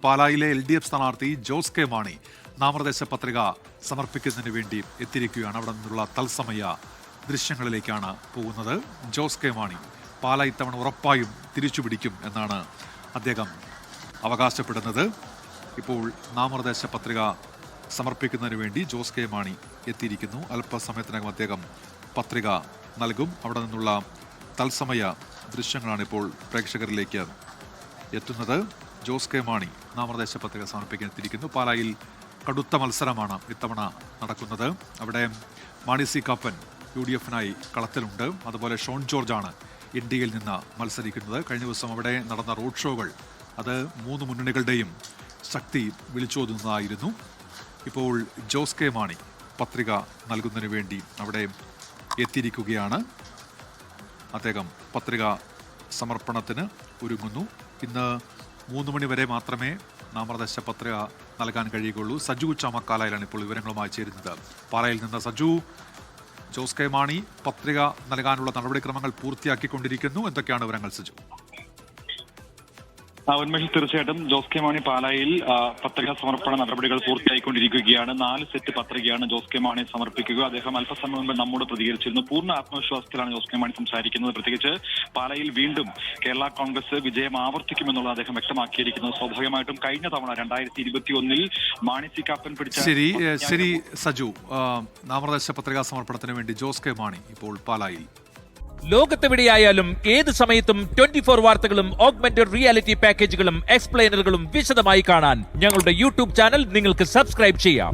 പാലായിലെ LDF സ്ഥാനാർത്ഥി Jose K Mani നാമനിർദ്ദേശ പത്രിക സമർപ്പിക്കുന്നതിന് വേണ്ടി എത്തിയിരിക്കുകയാണ്. അവിടെ നിന്നുള്ള തത്സമയ ദൃശ്യങ്ങളിലേക്കാണ് പോകുന്നത്. ജോസ് കെ മാണി പാല ഇത്തവണ ഉറപ്പായും തിരിച്ചുപിടിക്കും എന്നാണ് അദ്ദേഹം അവകാശപ്പെടുന്നത്. ഇപ്പോൾ നാമനിർദ്ദേശ പത്രിക സമർപ്പിക്കുന്നതിന് വേണ്ടി ജോസ് കെ മാണി എത്തിയിരിക്കുന്നു. അല്പസമയത്തിനകം അദ്ദേഹം പത്രിക നൽകും. അവിടെ നിന്നുള്ള തത്സമയ ദൃശ്യങ്ങളാണ് ഇപ്പോൾ പ്രേക്ഷകരിലേക്ക് എത്തുന്നത്. ജോസ് കെ മാണി നാമനിർദ്ദേശ പത്രിക സമർപ്പിക്കാൻ എത്തിയിരിക്കുന്നു. പാലായിൽ കടുത്ത മത്സരമാണ് ഇത്തവണ നടക്കുന്നത്. അവിടെ മാണി സി കാപ്പൻ UDF-നായി കളത്തിലുണ്ട്. അതുപോലെ ഷോൺ ജോർജാണ് NDAയിൽ നിന്ന് മത്സരിക്കുന്നത്. കഴിഞ്ഞ ദിവസം അവിടെ നടന്ന റോഡ് ഷോകൾ അത് മൂന്ന് മുന്നണികളുടെയും ശക്തി വിളിച്ചോതുന്നതായിരുന്നു. ഇപ്പോൾ ജോസ് കെ മാണി പത്രിക നൽകുന്നതിന് വേണ്ടി അവിടെ എത്തിയിരിക്കുകയാണ്. അദ്ദേഹം പത്രിക സമർപ്പണത്തിന് ഒരുങ്ങുന്നു. ഇന്ന് 3 മണി വരെ മാത്രമേ നാമനിർദ്ദേശ പത്രിക നൽകാൻ കഴിയുകയുള്ളൂ. സജു ചാമക്കാലയിലാണ് ഇപ്പോൾ വിവരങ്ങളുമായി ചേരുന്നത്. പാലയിൽ നിന്ന് സജു, ജോസ് കെ മാണി പത്രിക നൽകാനുള്ള നടപടിക്രമങ്ങൾ പൂർത്തിയാക്കിക്കൊണ്ടിരിക്കുന്നു. എന്തൊക്കെയാണ് വിവരങ്ങൾ സജു? ഉന്മേഷ്, തീർച്ചയായിട്ടും ജോസ് കെ മാണി പാലായിൽ പത്രികാ സമർപ്പണ നടപടികൾ പൂർത്തിയായിക്കൊണ്ടിരിക്കുകയാണ്. 4 സെറ്റ് പത്രികയാണ് ജോസ് കെ മാണി സമർപ്പിക്കുക. അദ്ദേഹം അല്പസമയം മുമ്പ് നമ്മോട് പ്രതികരിച്ചിരുന്നു. പൂർണ്ണ ആത്മവിശ്വാസത്തിലാണ് ജോസ് കെ മാണി സംസാരിക്കുന്നത്. പ്രത്യേകിച്ച് പാലായിൽ വീണ്ടും കേരള കോൺഗ്രസ് വിജയം ആവർത്തിക്കുമെന്നുള്ളത് അദ്ദേഹം വ്യക്തമാക്കിയിരിക്കുന്നത്. സ്വാഭാവികമായിട്ടും കഴിഞ്ഞ തവണ 2021 മാണി സി കാപ്പൻ പിടിച്ച ശരി സജു, നാമനിർദ്ദേശ പത്രികാ സമർപ്പണത്തിന് വേണ്ടി ജോസ് കെ മാണി ഇപ്പോൾ പാലായിൽ. ലോകത്തെവിടെയായാലും ഏത് സമയത്തും 24 വാർത്തകളും ഓഗ്മെന്റഡ് റിയാലിറ്റി പാക്കേജുകളും എക്സ്പ്ലെയിനറുകളും വിശദമായി കാണാൻ ഞങ്ങളുടെ YouTube ചാനൽ നിങ്ങൾക്ക് സബ്സ്ക്രൈബ് ചെയ്യാം.